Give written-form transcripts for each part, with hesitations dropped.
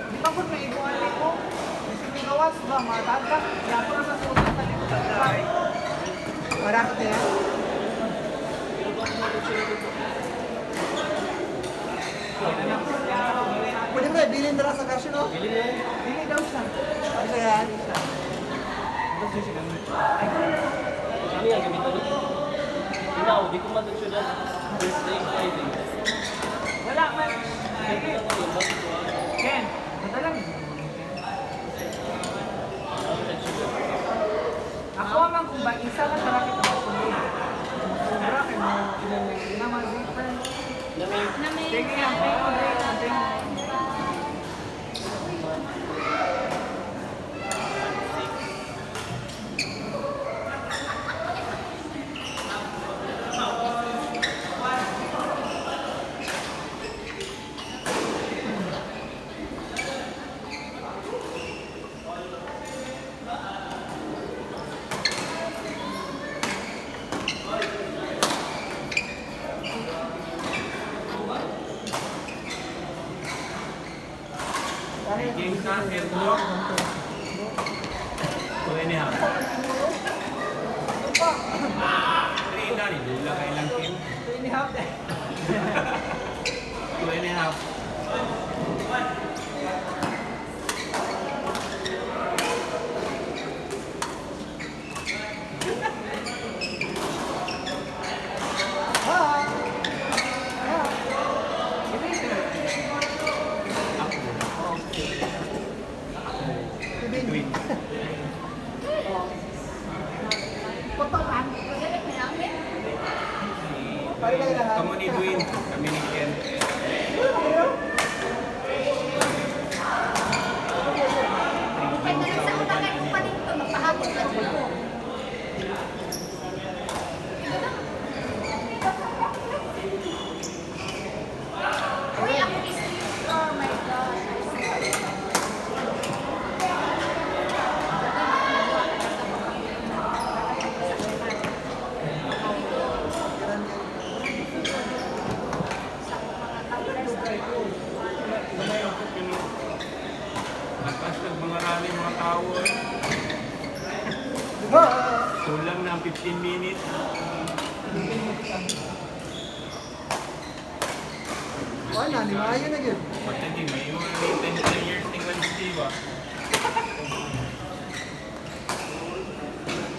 Di ba kung may ibuan ko? May gawas ba? Matata? Yapo na sa sulat na dito sa dry. Marami na yan. Pwede ba bilhin dala sa kasyo, no? Bili daw siya. Ano siya yan? Kami ang gamit ito. Ikaw, di ko matagsudan. Birthday Friday. Wala man. Ken, madalang. Ako man kung ba isa ka sa rakit ako kundi. Sobra kay mo naman zipper. Sige, ang tingin. Game ka, Erdo. So anyhow. Trina, nila kailang team. Inihap eh. So anyhow. Between. Kamu ni Dwayne, kami ni Ken. Lakas ng mga rally, mga tao. Kulang na 15 minutes. Wala, di ba? Ayun na yun. Pagdating, may mga 10 years tingnan si Diva.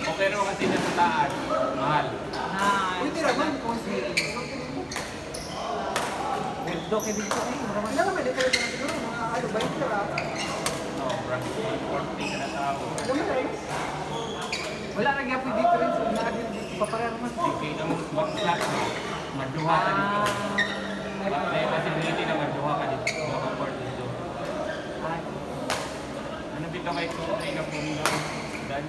Okay rin kasi nasa taas. Mahal. Uy, tira ba? Kung si... Doke dito eh. Ilan naman dito na siguro. Mga ano ba yung tira? Oh, brand 40 ka na tao. Alam mo na eh. Wala na nga po yung difference. Wala na dito. Papararman. Hindi kayo na mag-slack. Maduha ka dito. May possibility na maduha ka dito. Makaport dito. Ano dito kay Kuya na puno? Dan?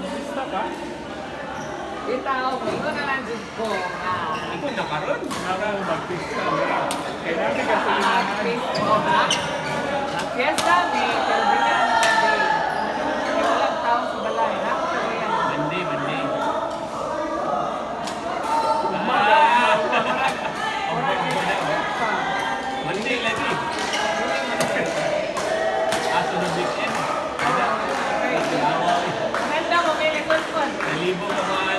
Basta ka? Itaw, ito na lang din ko. Ikaw na karon? Nara, mag-pista. Kailangan kasi Fiesta ni pero bigyan na day. Walang tao sa balay. Nakakatawa yan. Monday. Monday lagi. Aso na weekend. Maganda mo, may nagulpon. Nalibo ka mga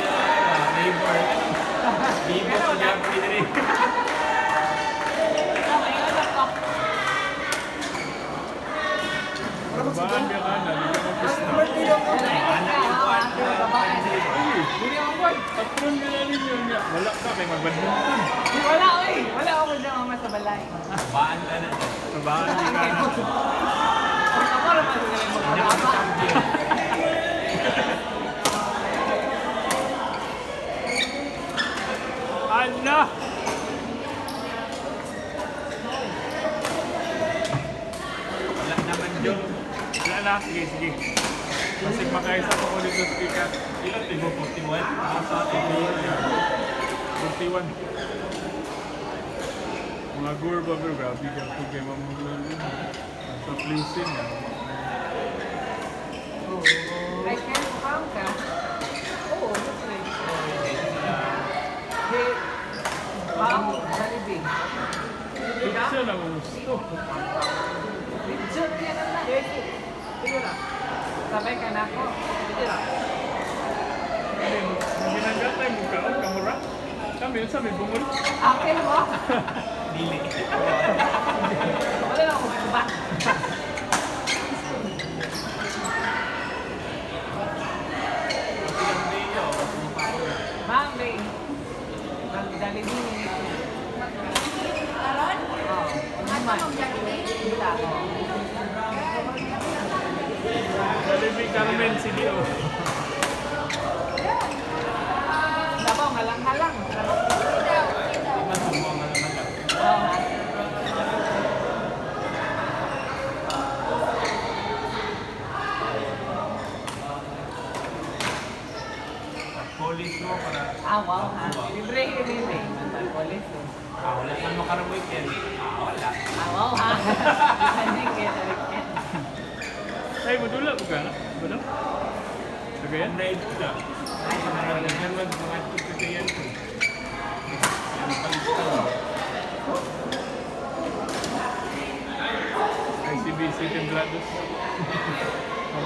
neighbor. Bibo sa Jeffrey na rin. Bahan ka na, hindi ka mag-pista. Patron ka na rin yun nga. Wala ka, may mag-badminton. Wala, oy. Wala ako na mama sa balay. Baan ka na. Sabahan ka na. Ako naman sa Hindi ka champion. Ala! Wala naman yun. Wala na, sige. Kasi makaisa pa ko dito sa pika. Ilan tigo 41? Asa 41. Mga gore ba bro, grabe ka ito kay mamaglan yun. Sa placing na. I can count ka. Oo, that's right. Hey, wow, Jollibee. na mo gusto. Lechon yan na. Sige lang. Sabay ka na ako. Sige lang. Ginagata yung mukhaon, kamura. Kami yun sa may bungol. Akin mo? Dili. Wala na ako ba? Ma'am, may dali din. Karon? Oo. Ato mong Jollibee? Kita. Jollibee Carmen CDO. Sabaw, halang-halang. Ikaw. Masumong nga naman lang. Oo, ha? Police mo para... Wow, ha? Libre, libre. Polis. Wala man mo karang weekend. Wala. Wow, ha? Hindi kaya. Ay, madula ko ka na? Ano? Sagayan? Ang ride ka. Ay, nararamdaman mga tututuyan ko. Ang pang-install. ICBC Temblados.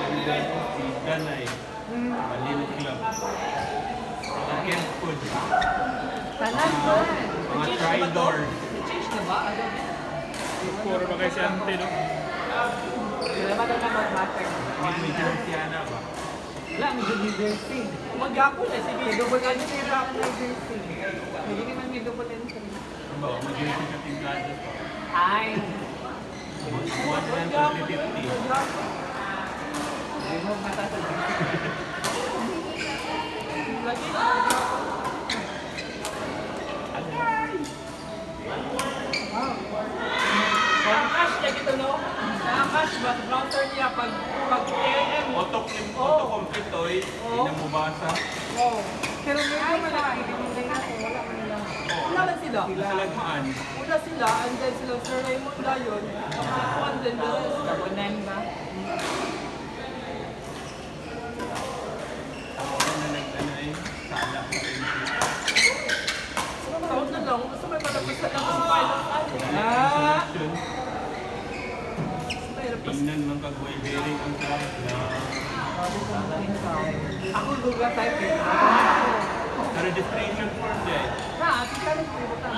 Si Danay. Malino Club. Weekend food. Tanan ba? Mga try-door. Change na ba? Puro ba kayo si Ante, no? Wala ba na mag-matter? May Jerseyana ba? Wala, may New Jersey. Mag-gapo na, sige. Double ka dito yung rap na Jersey. Hindi naman may double entry. Ano ba? Mag-Jersey ka Temblados pa. Ay. 150. Hindi mo matasabi. Lagi. Cash niya dito, no? Cash ba? Browser niya pag AM. Auto-complete to eh. Hindi na mabasa. Oh. Pero may naman nakikita na wala man lang. Wala man sila. Salagmaan. Una sila, and then sila Sir Raymond Dayon, and then the rest. Kabunan ba? Ako na nag-ano eh. Sala sa Taon na lang, gusto may matapos na lang sa pilot ano. Solution. Mahirap pa. Tingnan mang kagway bearing ang truck na Ako lugar type eh. sa registration form dyan. Na, kita rin po ito.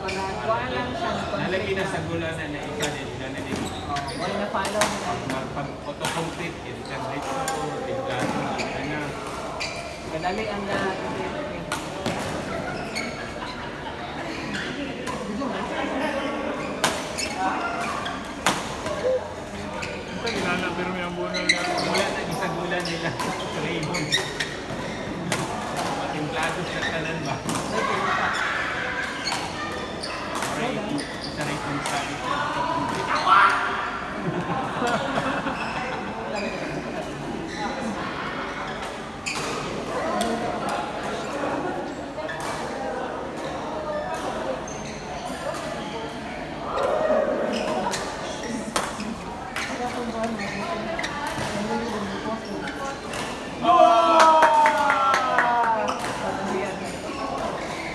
Panakuha lang siya. Nalagay na sa gulanan na isa din. Ilan na din. Wala na follow nila. Pag-auto-complete, ilan dito, tiglan, ilan na. Kadali ang na. Ito, ginana, pero may ambunal na. Wala na isang gulan nila. Raymond. Matimplado sa tanan ba? Isa rin kung saan ito.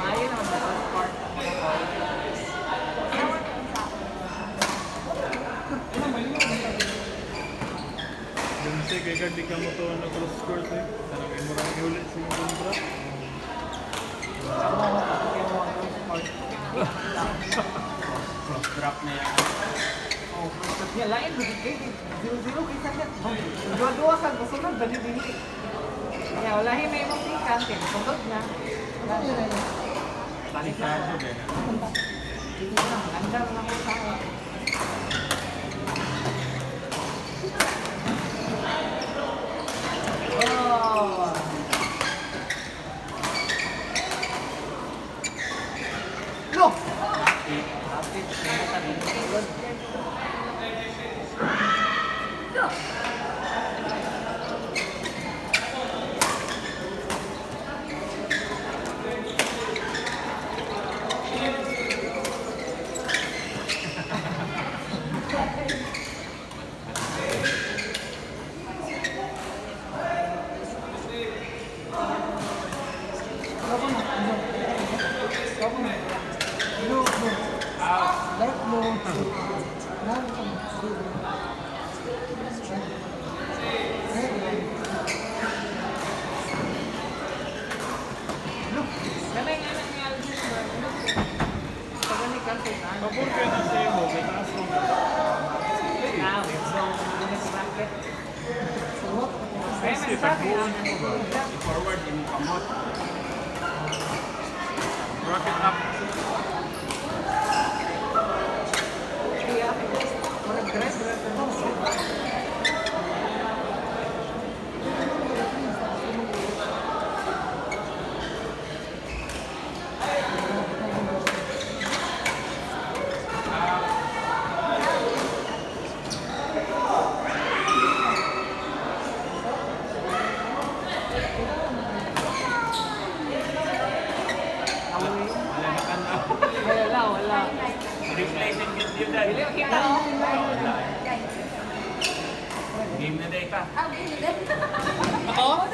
Mayo naman sa passport. Yung say, kay Gard, di ka mo to na cross court eh. Sarang may murang iulit sa yung kontra. Cross drop na yan. Ya, lain begitu. Zero-zero kita kan. Dua-dua kan kesunod dari dili. Ya, walahi may mong tingkan. Sunod na. Panisado ba na? Hindi na. Andang na mo sa akin. Oh. No! Kapit. Good. Dark mode. Ganay nga nang nga pag cancel na. Kapag ka na sa imo, may taas mo na. Ay, mensahe lang. I-forward yung kamot. Rocket up. Wala na ka na. Wala. Replace and get you done. Dili kita oh. Game na day ka. Ah, gini din. Ako?